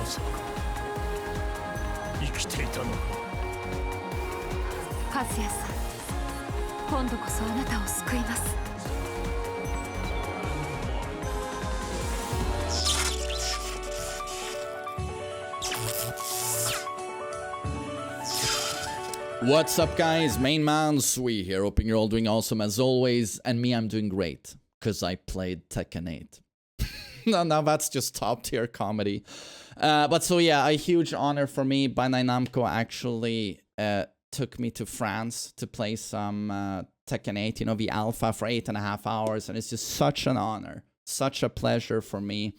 さか。生きていたのか。和也さん、今度こそあなたを救います。What's up, guys? MainManSWE here. Hoping you're all doing awesome as always. And me, I'm doing great. Because I played Tekken 8. Now that's just top tier comedy. But so yeah, a huge honor for me. Bandai Namco actually took me to France to play some Tekken 8, you know, the alpha for 8.5 hours. And it's just such an honor. Such a pleasure for me.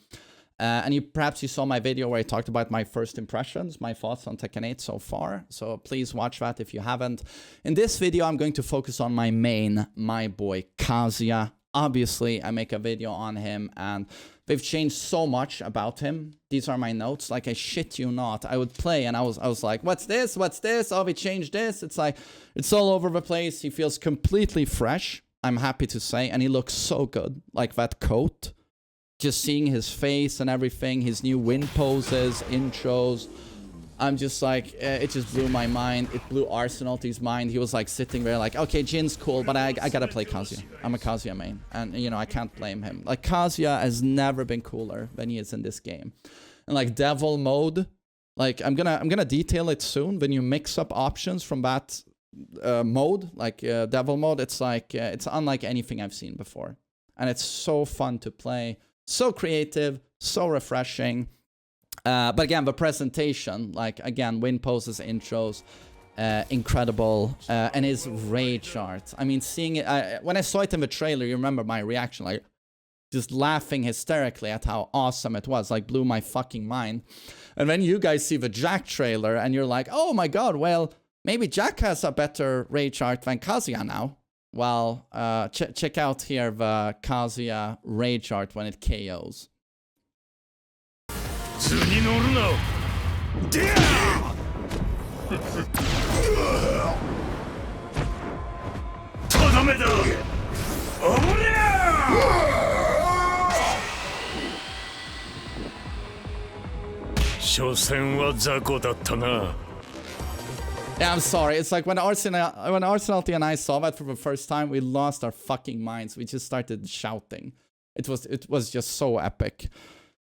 And perhaps you saw my video where I talked about my first impressions, my thoughts on Tekken 8 so far. So please watch that if you haven't. In this video, I'm going to focus on my main, my boy Kazuya. Obviously, I make a video on him and they've changed so much about him. These are my notes. Like, I shit you not. I would play and I was like, what's this? What's this? Oh, we changed this. It's like, it's all over the place. He feels completely fresh, I'm happy to say. And he looks so good. Like that coat. Just seeing his face and everything, his new win poses, intros. I'm just like, it just blew my mind. It blew Arsenal's mind. He was like sitting there like, okay, Jin's cool, but I gotta play Kazuya. I'm a Kazuya main. And, you know, I can't blame him. Like, Kazuya has never been cooler than he is in this game. And like devil mode, like I'm gonna detail it soon. When you mix up options from that mode, like devil mode, it's like, it's unlike anything I've seen before. And it's so fun to play. So creative, so refreshing. But again, the presentation, like, again, win poses, intros, incredible. And his rage art. I mean, seeing it, when I saw it in the trailer, you remember my reaction, like, just laughing hysterically at how awesome it was, like, blew my fucking mind. And then you guys see the Jack trailer, and you're like, oh my god, well, maybe Jack has a better rage art than Kazuya now. Well, check out here the Kazuya rage art when it KOs. Yeah, I'm sorry. It's like when Arsenal and I saw that for the first time, we lost our fucking minds. We just started shouting. It was just so epic.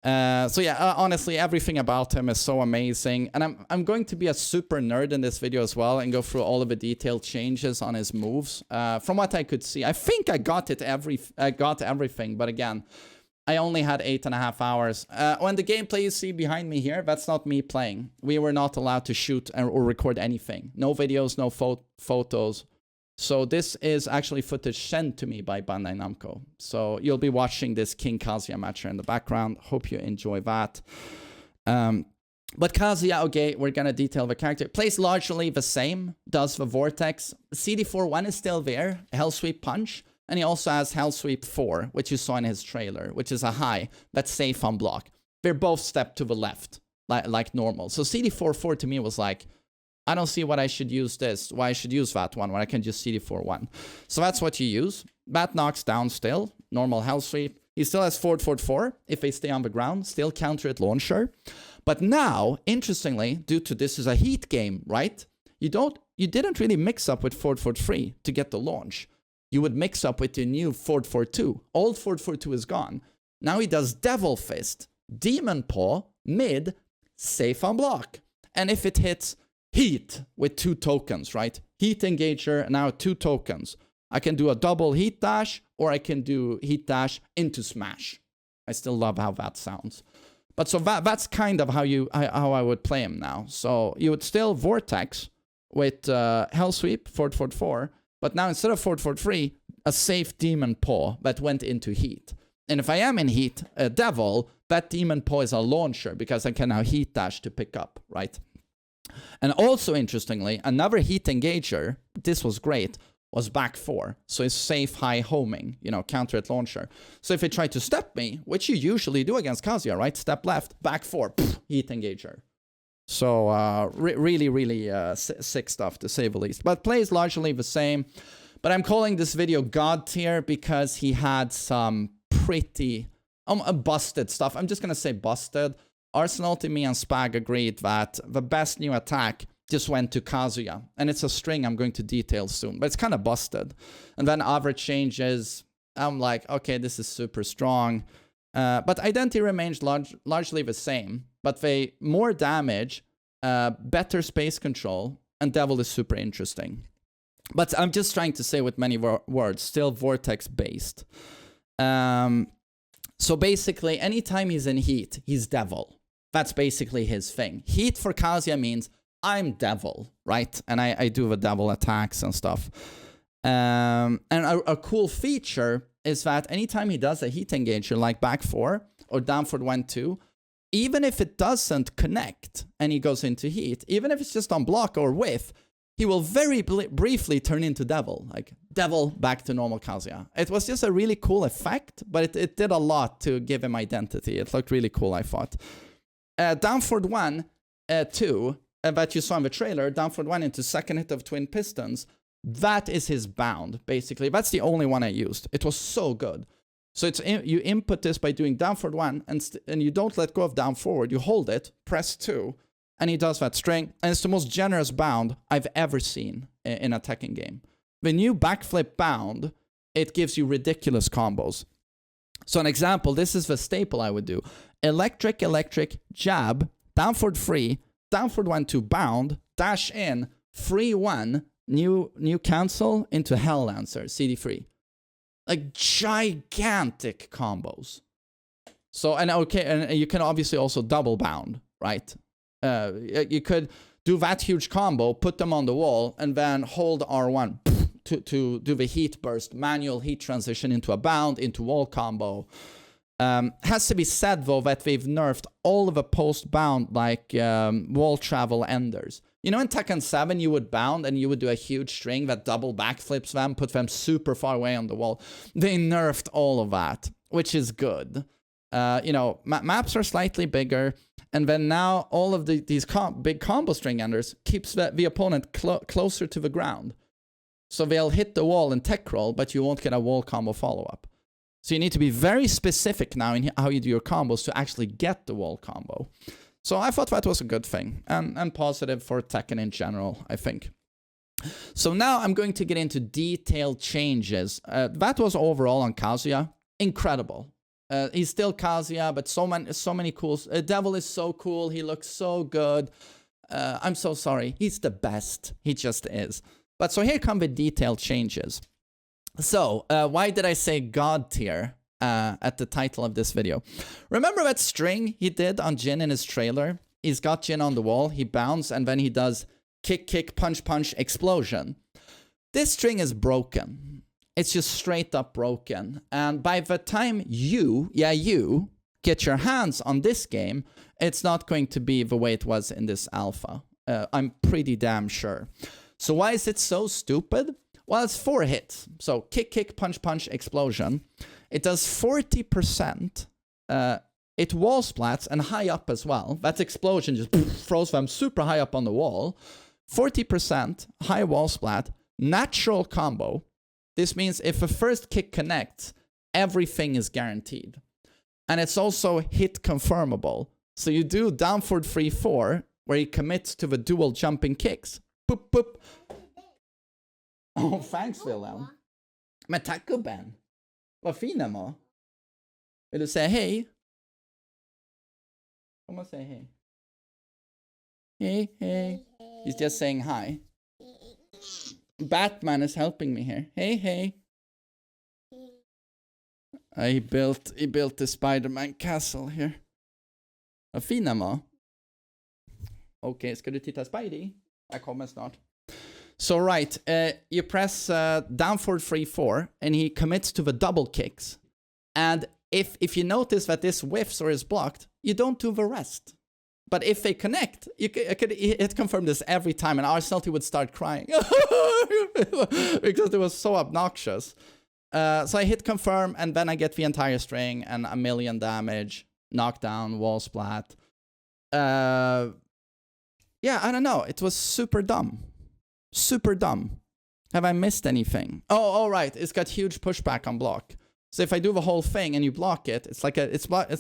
So yeah, honestly, everything about him is so amazing. And I'm going to be a super nerd in this video as well and go through all of the detailed changes on his moves. From what I could see, I think I got everything, but again, I only had 8.5 hours. On the gameplay you see behind me here, that's not me playing. We were not allowed to shoot or record anything. No videos, no photos. So this is actually footage sent to me by Bandai Namco. So you'll be watching this King Kazuya match here in the background. Hope you enjoy that. But Kazuya, okay, we're gonna detail the character. Plays largely the same, does the Vortex. CD4-1 is still there, Hell Sweep Punch. And he also has Hell Sweep 4, which you saw in his trailer, which is a high that's safe on block. They're both stepped to the left, like normal. So CD4-4 to me was like, I don't see why I should use this, why I should use that one, when I can just CD4-1. So that's what you use. That knocks down still, normal Hell Sweep. He still has forward 4 if they stay on the ground, still counter at launcher. But now, interestingly, due to this is a heat game, right? You didn't really mix up with forward 3 to get the launch. You would mix up with the new forward 4-2. Old forward 4-2 is gone. Now he does Devil Fist, Demon Paw, mid, safe on block. And if it hits heat with 2 tokens, right? Heat Engager, now 2 tokens. I can do a double heat dash, or I can do heat dash into smash. I still love how that sounds. But so that's kind of how I would play him now. So you would still Vortex with Hell Sweep, forward 4. But now instead of forward 3, a safe Demon Paw that went into heat. And if I am in heat, Devil, that Demon Paw is a launcher because I can now heat dash to pick up, right? And also, interestingly, another heat engager, this was great, was back 4. So it's safe high homing, you know, counter at launcher. So if they try to step me, which you usually do against Kazuya, right? Step left, back 4, pff, heat engager. So really sick stuff, to say the least. But plays largely the same. But I'm calling this video God tier because he had some pretty busted stuff. I'm just going to say busted. Arsenal, me, and Spag agreed that the best new attack just went to Kazuya. And it's a string I'm going to detail soon, but it's kind of busted. And then other changes, I'm like, okay, this is super strong. But identity remains largely the same, but they more damage, better space control, and Devil is super interesting. But I'm just trying to say with many words, still Vortex based. So basically, anytime he's in heat, he's Devil. That's basically his thing. Heat for Kazuya means I'm Devil, right? And I do the Devil attacks and stuff. And a cool feature is that anytime he does a heat engager like back 4 or down for 1-2, even if it doesn't connect and he goes into heat, even if it's just on block or whiff, he will very briefly turn into Devil, like Devil back to normal Kazuya. It was just a really cool effect, but it did a lot to give him identity. It looked really cool, I thought. Downward 1, 2, that you saw in the trailer, downward 1 into second hit of Twin Pistons, that is his bound, basically. That's the only one I used. It was so good. So it's you input this by doing downward 1, and you don't let go of down forward. You hold it, press 2, and he does that string. And it's the most generous bound I've ever seen in a Tekken game. The new backflip bound, it gives you ridiculous combos. So an example, this is the staple I would do. Electric, electric, jab, downward 3, downward 1-2 bound, dash in, 3-1, new cancel into Hell Lancer, CD3. Like gigantic combos. So, and okay, and you can obviously also double bound, right? You could do that huge combo, put them on the wall, and then hold R1 to do the heat burst, manual heat transition into a bound, into wall combo. Has to be said, though, that they've nerfed all of the post-bound, like wall travel enders. You know, in Tekken 7, you would bound and you would do a huge string that double backflips them, put them super far away on the wall. They nerfed all of that, which is good. You know, maps are slightly bigger, and then now all of these big combo string enders keeps the opponent closer to the ground. So they'll hit the wall in tech roll, but you won't get a wall combo follow-up. So you need to be very specific now in how you do your combos to actually get the wall combo. So I thought that was a good thing, and positive for Tekken in general, I think. So now I'm going to get into detailed changes. That was overall on Kazuya. Incredible. He's still Kazuya, but so many cool... Devil is so cool. He looks so good. I'm so sorry. He's the best. He just is. But so here come the detailed changes. So, why did I say God tier at the title of this video? Remember that string he did on Jin in his trailer? He's got Jin on the wall, he bounds, and then he does kick, kick, punch, punch, explosion. This string is broken. It's just straight up broken. And by the time you get your hands on this game, it's not going to be the way it was in this alpha. I'm pretty damn sure. So why is it so stupid? Well, it's 4 hits. So kick, kick, punch, punch, explosion. It does 40%. It wall splats and high up as well. That explosion just throws them super high up on the wall. 40% high wall splat. Natural combo. This means if a first kick connects, everything is guaranteed. And it's also hit confirmable. So you do downward 3-4, where he commits to the dual jumping kicks. Boop, boop. Oh, thanks Wilhelm. Men tack gubben. Vad fin den var. Vill du säga hej? Kom och säg hej. Hey, hey. He's just saying hi. Batman is helping me here. Hey, hey. He built the Spider-Man castle here. Vad fin den var. Okej, ska du titta Spidey? Jag kommer snart. So right, you press downward 3-4, and he commits to the double kicks. And if you notice that this whiffs or is blocked, you don't do the rest. But if they connect, it confirmed this every time, and Arsenal would start crying because it was so obnoxious. So I hit confirm, and then I get the entire string and 1,000,000 damage, knockdown, wall splat. Yeah, I don't know. It was super dumb. Super dumb. Have I missed anything? Oh, right. It's got huge pushback on block. So if I do the whole thing and you block it, it's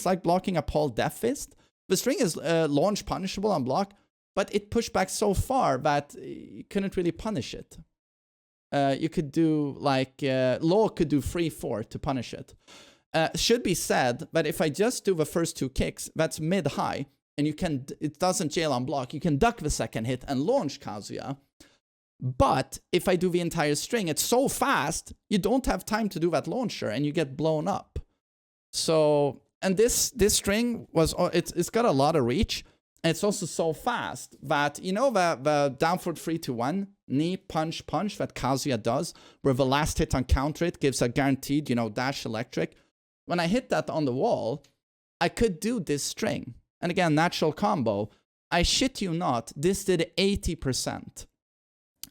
like blocking a Paul Death Fist, The string is launch punishable on block, but it pushed back so far that you couldn't really punish it. You could do like low could do 3-4 to punish it. Should be said that if I just do the first 2 kicks, that's mid-high, and it doesn't jail on block. You can duck the second hit and launch Kazuya. But if I do the entire string, it's so fast you don't have time to do that launcher, and you get blown up. So, and this string was it's got a lot of reach. And it's also so fast that, you know, the down for 3-2-1 knee punch that Kazuya does, where the last hit on counter it gives a guaranteed, you know, dash electric. When I hit that on the wall, I could do this string. And again, natural combo. I shit you not, this did 80%.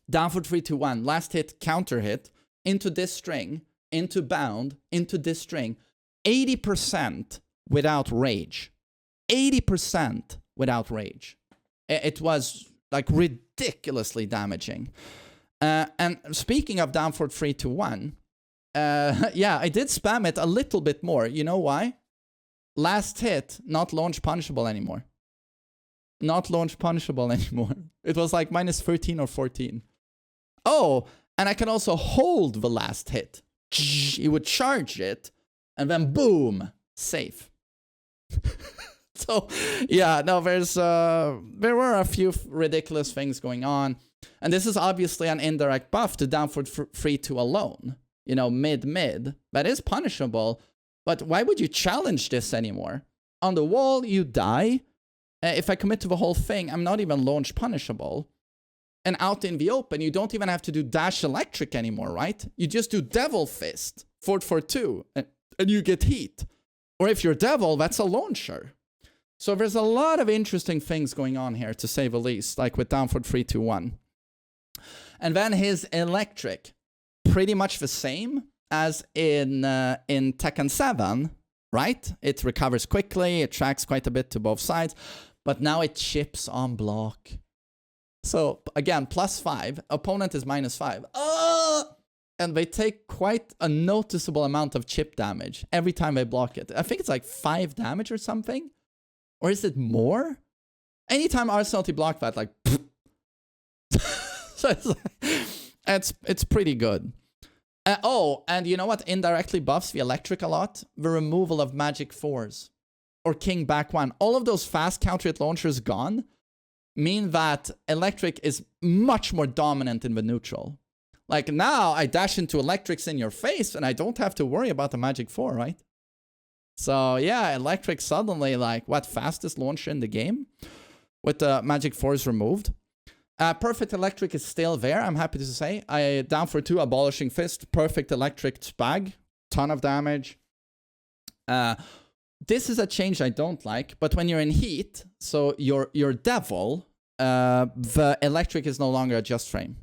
Down for 3-2-1, last hit, counter hit, into this string, into bound, into this string. 80% without rage. 80% without rage. It was like ridiculously damaging. And speaking of down for 3-2-1, yeah, I did spam it a little bit more. You know why? Last hit, not launch punishable anymore. Not launch punishable anymore. It was like minus 13 or 14. Oh, and I can also hold the last hit. You would charge it, and then boom, safe. So, yeah, no, there were a few ridiculous things going on. And this is obviously an indirect buff to down for 3-2 alone. You know, mid. That is punishable. But why would you challenge this anymore? On the wall, you die. If I commit to the whole thing, I'm not even launch punishable. And out in the open, you don't even have to do dash electric anymore, right? You just do devil fist, 4-4-2, and you get heat. Or if you're devil, that's a launcher. So there's a lot of interesting things going on here, to say the least, like with down for 3-2-1. And then his electric, pretty much the same as in Tekken 7, right? It recovers quickly, it tracks quite a bit to both sides, but now it chips on block. So again, +5, opponent is -5. And they take quite a noticeable amount of chip damage every time they block it. I think it's like 5 damage or something. Or is it more? Anytime Arsenal block that, like, so it's pretty good. Oh, and you know what indirectly buffs the electric a lot? The removal of magic 4s. Or king back 1. All of those fast counter hit launchers gone mean that electric is much more dominant in the neutral. Like now, I dash into electrics in your face and I don't have to worry about the magic 4, right? So yeah, electric suddenly like, what, fastest launcher in the game? With the magic 4s removed. Perfect electric is still there, I'm happy to say. I down for 2, abolishing fist, perfect electric spag, ton of damage. This is a change I don't like, but when you're in heat, so your devil, the electric is no longer a just frame.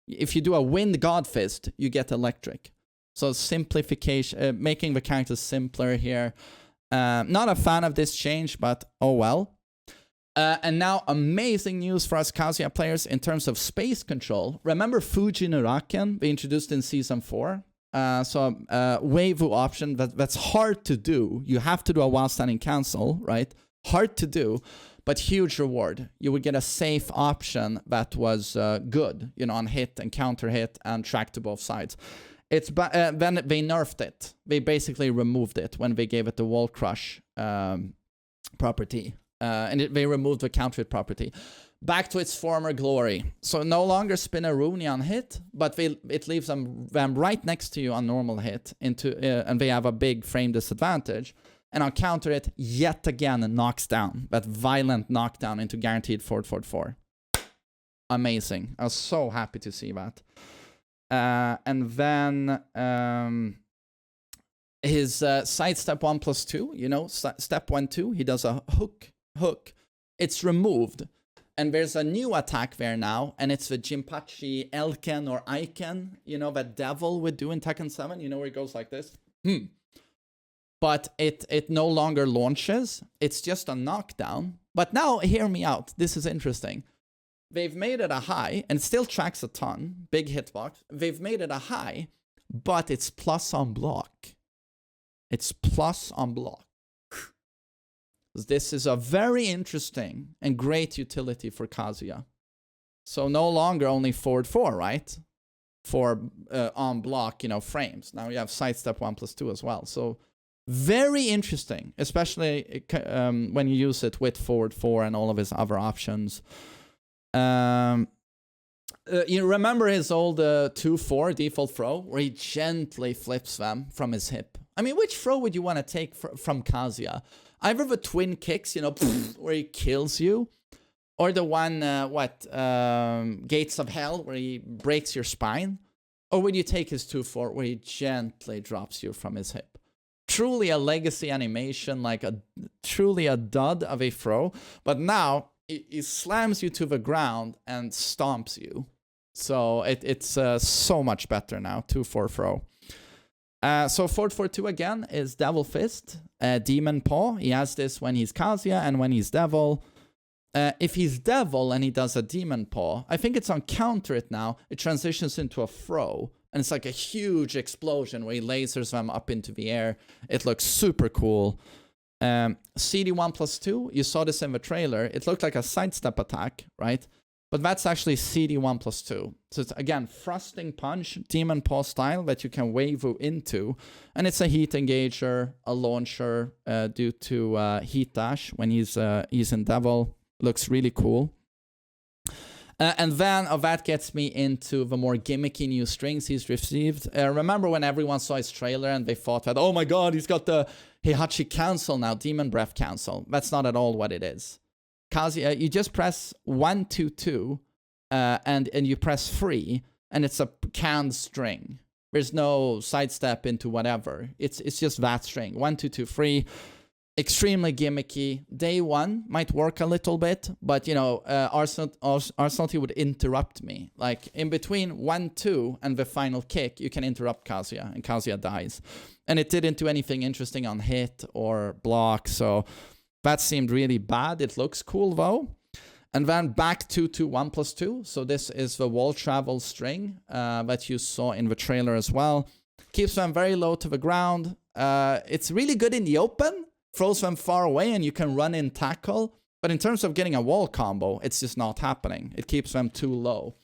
If you do a wind god fist, you get electric. So simplification, making the characters simpler here. Not a fan of this change, but oh well. And now amazing news for us Kazuya players in terms of space control. Remember Fuji Nuraken we introduced in Season 4? So Weiwu option, that's hard to do. You have to do a while standing cancel, right? Hard to do, but huge reward. You would get a safe option that was good, you know, on hit and counter hit and track to both sides. It's then they nerfed it. They basically removed it when they gave it the wall crush property. And they removed the counter hit property. Back to its former glory. So no longer spin a Rooney on hit, but it leaves them right next to you on normal hit, and they have a big frame disadvantage. And on counter it, yet again knocks down. That violent knockdown into guaranteed 4-4-4. Amazing. I was so happy to see that. And then his sidestep 1+2, you know, step 1-2, he does a hook. It's removed. And there's a new attack there now, and it's the Jinpachi Elken or Aiken, you know, that devil would do in Tekken 7, you know, where it goes like this. But it no longer launches, it's just a knockdown. But now, hear me out, this is interesting. They've made it a high, and it still tracks a ton, big hitbox. They've made it a high, but it's plus on block. It's plus on block. This is a very interesting and great utility for Kazuya. So no longer only forward 4, right? For on block, frames. Now you have sidestep 1+2 as well. So very interesting, especially when you use it with forward 4 and all of his other options. You remember his old 2-4 default throw where he gently flips them from his hip? I mean, which throw would you want to take from Kazuya? Either the twin kicks, where he kills you, or the one, Gates of Hell, where he breaks your spine? Or would you take his 2-4, where he gently drops you from his hip? Truly a legacy animation, like truly a dud of a throw. But now, he slams you to the ground and stomps you. So it's so much better now, 2-4 throw. So forward 4-2 again is Devil Fist, Demon Paw. He has this when he's Kazuya and when he's Devil. If he's Devil and he does a Demon Paw, I think it's on counter it now. It transitions into a throw. And it's like a huge explosion where he lasers them up into the air. It looks super cool. CD 1+2, you saw this in the trailer. It looked like a sidestep attack, right? But that's actually CD 1+2. So it's, again, thrusting punch, Demon Paw style that you can wave into. And it's a heat engager, a launcher due to heat dash when he's in Devil. Looks really cool. And then that gets me into the more gimmicky new strings he's received. Remember when everyone saw his trailer and they thought that, oh my god, he's got the Heihachi Cancel now, Demon Breath Cancel. That's not at all what it is. Kazuya, you just press 1, 2, 2, and you press 3, and it's a canned string. There's no sidestep into whatever. It's just that string. 1, 2, 2, 3. Extremely gimmicky. Day 1 might work a little bit, but Arsenal would interrupt me. Like in between 1, 2 and the final kick, you can interrupt Kazuya, and Kazuya dies. And it didn't do anything interesting on hit or block, so that seemed really bad. It looks cool though. And then back to 1+2. So this is the wall travel string that you saw in the trailer as well. Keeps them very low to the ground. It's really good in the open. Throws them far away and you can run in tackle. But in terms of getting a wall combo, it's just not happening. It keeps them too low.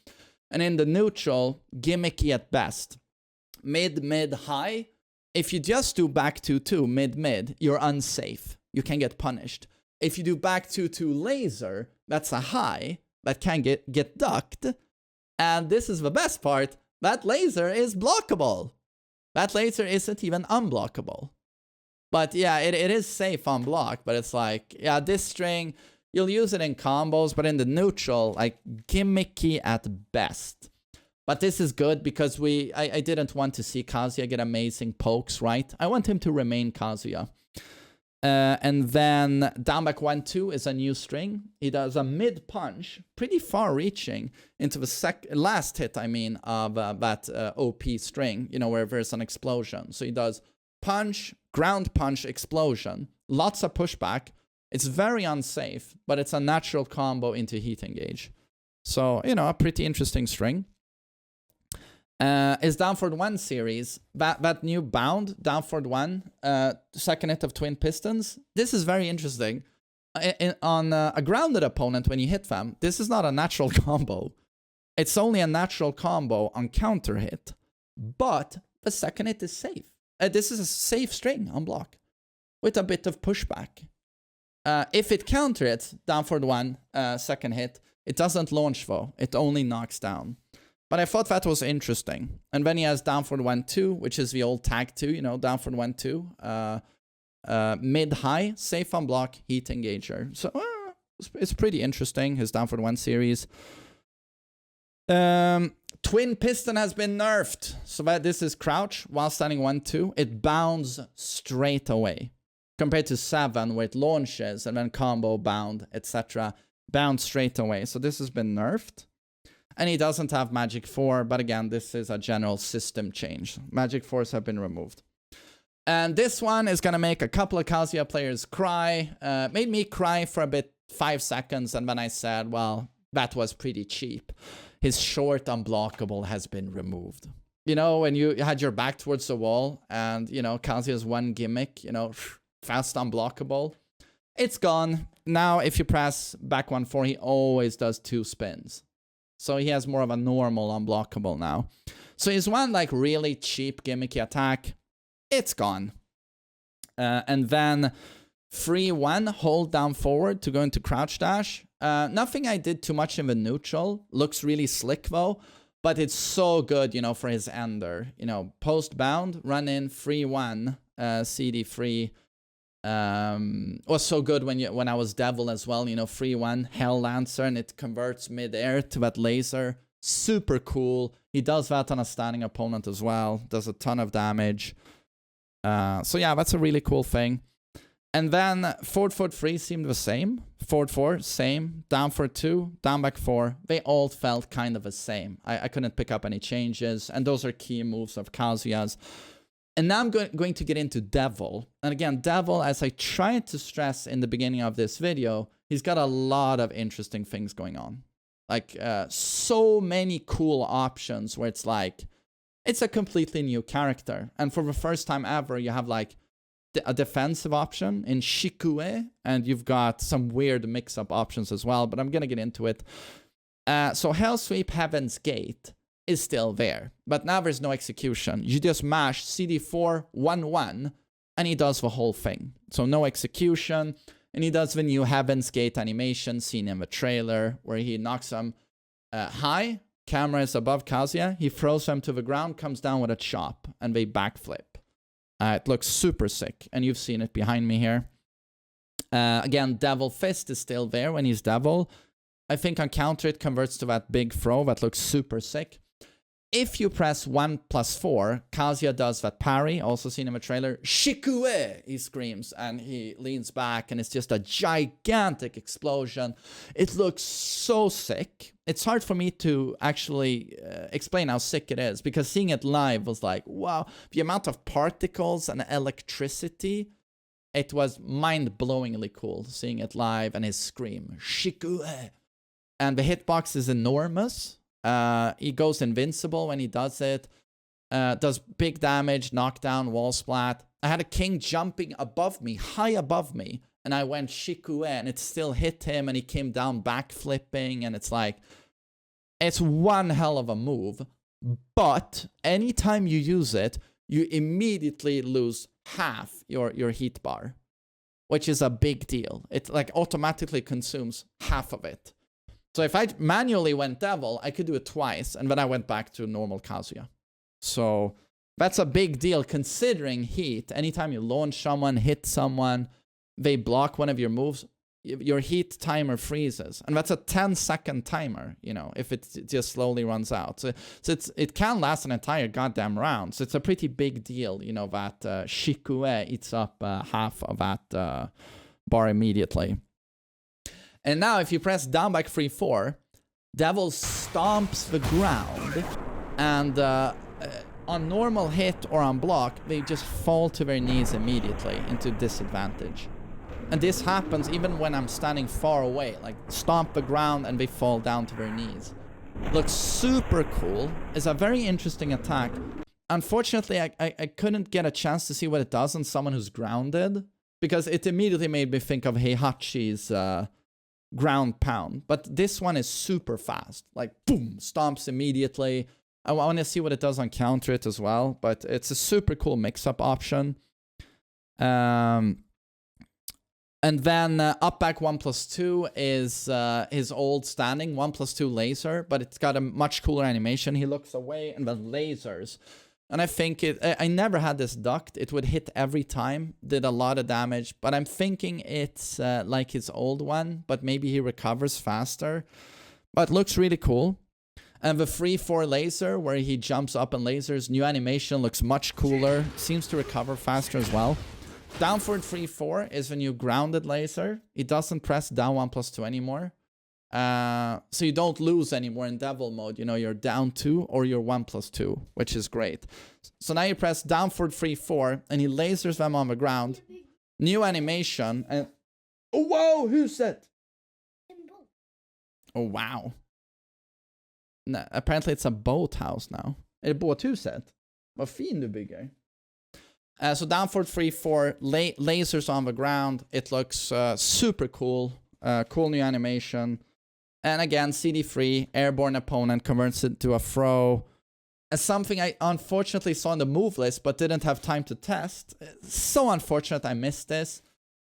And in the neutral, gimmicky at best. Mid, high. If you just do back 2-2, mid, you're unsafe. You can get punished. If you do back 2-2 laser, that's a high that can get ducked. And this is the best part. That laser is blockable. That laser isn't even unblockable. But yeah, it is safe on block, but it's like, yeah, this string, you'll use it in combos, but in the neutral, like gimmicky at best. But this is good because I didn't want to see Kazuya get amazing pokes, right? I want him to remain Kazuya. And then down back 1-2 is a new string. He does a mid punch, pretty far reaching into the last hit, of that OP string, where there's an explosion. So he does punch, ground punch, explosion, lots of pushback. It's very unsafe, but it's a natural combo into heat engage. So, a pretty interesting string. Is down forward 1 series, that new bound, down forward 1, second hit of twin pistons. This is very interesting. On a grounded opponent, when you hit them, this is not a natural combo. It's only a natural combo on counter hit, but the second hit is safe. This is a safe string on block with a bit of pushback. If it counter hits, down forward 1, second hit, it doesn't launch though. It only knocks down. But I thought that was interesting. And then he has down forward 1-2, which is the old tag 2, down forward 1-2. Mid-high, safe on block, heat engager. So it's pretty interesting, his down forward 1 series. Twin piston has been nerfed. So that this is crouch while standing 1-2. It bounds straight away. Compared to 7, where it launches and then combo bound, etc. Bounds straight away. So this has been nerfed. And he doesn't have Magic 4, but again, this is a general system change. Magic 4s have been removed. And this one is going to make a couple of Kazuya players cry. Made me cry for a bit, 5 seconds, and then I said, well, that was pretty cheap. His short unblockable has been removed. When you had your back towards the wall, and, Kazuya's one gimmick, fast unblockable. It's gone. Now, if you press back 1-4, he always does 2 spins. So he has more of a normal unblockable now. So his one like really cheap gimmicky attack, it's gone. And then free 1, hold down forward to go into crouch dash. Nothing I did too much in the neutral. Looks really slick though. But it's so good, you know, for his ender. You know, post bound, run in, free 1, CD free. Was so good when I was Devil as well, you know, free 1, Hell Lancer, and it converts mid-air to that laser. Super cool. He does that on a standing opponent as well. Does a ton of damage. So yeah, that's a really cool thing. And then forward 3 seemed the same. Forward 4, same. Down for 2, down back 4. They all felt kind of the same. I couldn't pick up any changes. And those are key moves of Kazuya's. And now I'm going to get into Devil. And again, Devil, as I tried to stress in the beginning of this video, he's got a lot of interesting things going on. Like, so many cool options where it's like, it's a completely new character. And for the first time ever, you have like a defensive option in Shikue, and you've got some weird mix-up options as well, but I'm going to get into it. So Hell Sweep, Heaven's Gate is still there, but now there's no execution. You just mash CD4 1-1 and he does the whole thing. So no execution, and he does the new Heaven's Gate animation seen in the trailer where he knocks them high, camera is above Kazuya, he throws them to the ground, comes down with a chop, and they backflip. It looks super sick, and you've seen it behind me here. Again, Devil Fist is still there when he's Devil. I think on counter it converts to that big throw that looks super sick. If you press 1+4, Kazuya does that parry, also seen in the trailer. Shikue, he screams, and he leans back, and it's just a gigantic explosion. It looks so sick. It's hard for me to actually explain how sick it is, because seeing it live was like, wow. The amount of particles and electricity, it was mind-blowingly cool seeing it live, and his scream, Shikue. And the hitbox is enormous. He goes invincible when he does it. Does big damage, knockdown, wall splat. I had a king jumping above me, high above me, and I went Shikue, and it still hit him, and he came down backflipping, and it's like, it's one hell of a move. But anytime you use it, you immediately lose half your heat bar, which is a big deal. It like automatically consumes half of it. So if I manually went Devil, I could do it twice, and then I went back to normal Kazuya. So that's a big deal considering heat. Anytime you launch someone, hit someone, they block one of your moves, your heat timer freezes. And that's a 10-second timer, you know, if it just slowly runs out. So it can last an entire goddamn round. So it's a pretty big deal, you know, that Shikue eats up half of that bar immediately. And now if you press down back 3-4, Devil stomps the ground, and on normal hit or on block, they just fall to their knees immediately into disadvantage. And this happens even when I'm standing far away, like stomp the ground and they fall down to their knees. Looks super cool. It's a very interesting attack. Unfortunately, I couldn't get a chance to see what it does on someone who's grounded, because it immediately made me think of Heihachi's ground pound. But this one is super fast, like boom, stomps immediately. I want to see what it does on counter it as well, but it's a super cool mix-up option. And then up back 1+2 is his old standing 1+2 laser, but it's got a much cooler animation. He looks away and then lasers. And I think I never had this ducked. It would hit every time, did a lot of damage, but I'm thinking it's like his old one, but maybe he recovers faster. But looks really cool. And the 3-4 laser, where he jumps up and lasers, new animation, looks much cooler. Seems to recover faster as well. Down forward 3-4 is the new grounded laser. It doesn't press down 1+2 anymore. So you don't lose anymore in Devil mode. You know, you're down 2 or you're 1+2, which is great. So now you press down forward 3-4 and he lasers them on the ground. New animation. And oh, whoa, who's that? Oh, wow. No, apparently it's a boathouse now. Är det båthuset? Vad fin du bygger. So down for 3-4, lasers on the ground. It looks super cool. Cool new animation. And again, CD3, airborne opponent converts it to a throw. As something I unfortunately saw in the move list, but didn't have time to test. So unfortunate I missed this,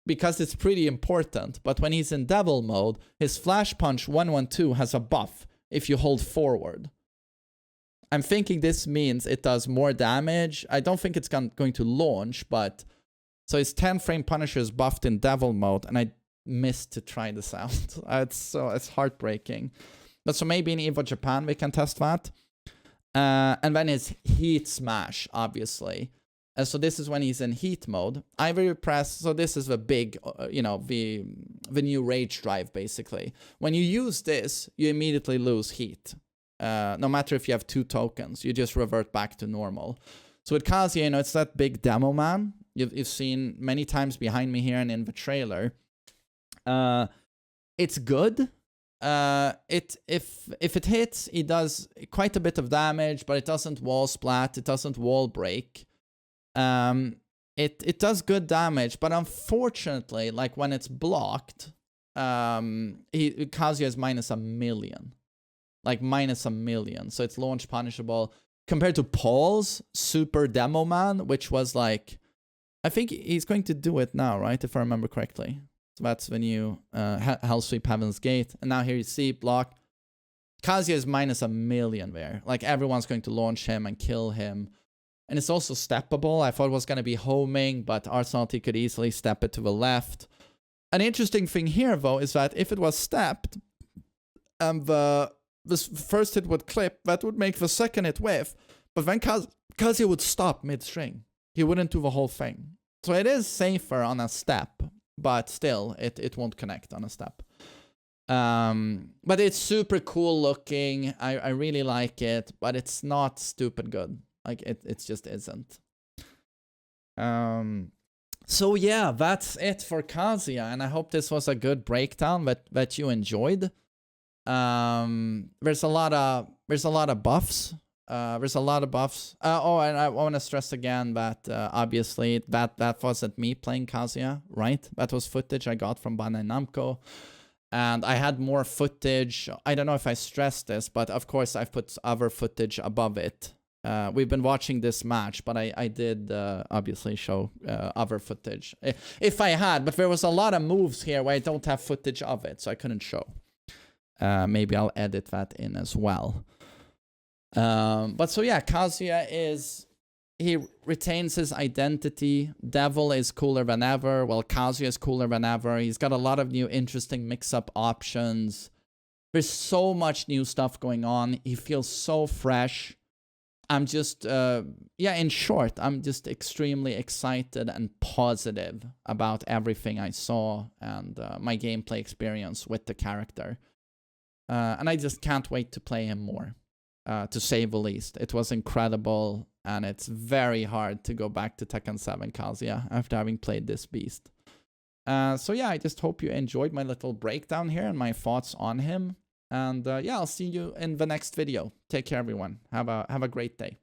because it's pretty important. But when he's in devil mode, his flash punch 112 has a buff if you hold forward. I'm thinking this means it does more damage. I don't think it's going to launch, but... So his 10-frame Punisher is buffed in devil mode, and I missed to try this out. It's heartbreaking. But so maybe in EVO Japan we can test that. And then his Heat Smash, obviously. So this is when he's in heat mode. Ivory Press, so this is the big, you know, the new Rage Drive, basically. When you use this, you immediately lose heat. No matter if you have 2 tokens, you just revert back to normal. So with Kazuya, you know, it's that big demo man you've seen many times behind me here and in the trailer. It's good. If it hits, it does quite a bit of damage, but it doesn't wall splat, it doesn't wall break. It does good damage, but unfortunately, like when it's blocked, Kazuya is -1,000,000. Like -1,000,000. So it's launch punishable. Compared to Paul's Super Demo Man, which was like... I think he's going to do it now, right? If I remember correctly. So that's the new Hell Sweep Heaven's Gate. And now here you see block. Kazuya is -1,000,000 there. Like everyone's going to launch him and kill him. And it's also steppable. I thought it was going to be homing, but Arsenalty could easily step it to the left. An interesting thing here, though, is that if it was stepped, and the first hit would clip, that would make the second hit whiff, but then Kazuya would stop mid-string. He wouldn't do the whole thing. So it is safer on a step, but still, it won't connect on a step. But it's super cool looking. I really like it, but it's not stupid good. Like, it just isn't. So yeah, that's it for Kazuya, and I hope this was a good breakdown that you enjoyed. There's a lot of buffs. Oh, and I want to stress again that obviously that wasn't me playing Kazuya, right? That was footage I got from Bandai Namco. And I had more footage. I don't know if I stressed this, but of course I've put other footage above it. We've been watching this match, but I did obviously show other footage. If I had, but there was a lot of moves here where I don't have footage of it, so I couldn't show. Maybe I'll edit that in as well. But so yeah, Kazuya he retains his identity. Devil is cooler than ever. Well, Kazuya is cooler than ever. He's got a lot of new interesting mix-up options. There's so much new stuff going on. He feels so fresh. I'm just, yeah, in short, I'm just extremely excited and positive about everything I saw and my gameplay experience with the character. And I just can't wait to play him more, to say the least. It was incredible, and it's very hard to go back to Tekken 7 Kazuya after having played this beast. So yeah, I just hope you enjoyed my little breakdown here and my thoughts on him. And yeah, I'll see you in the next video. Take care, everyone. Have a great day.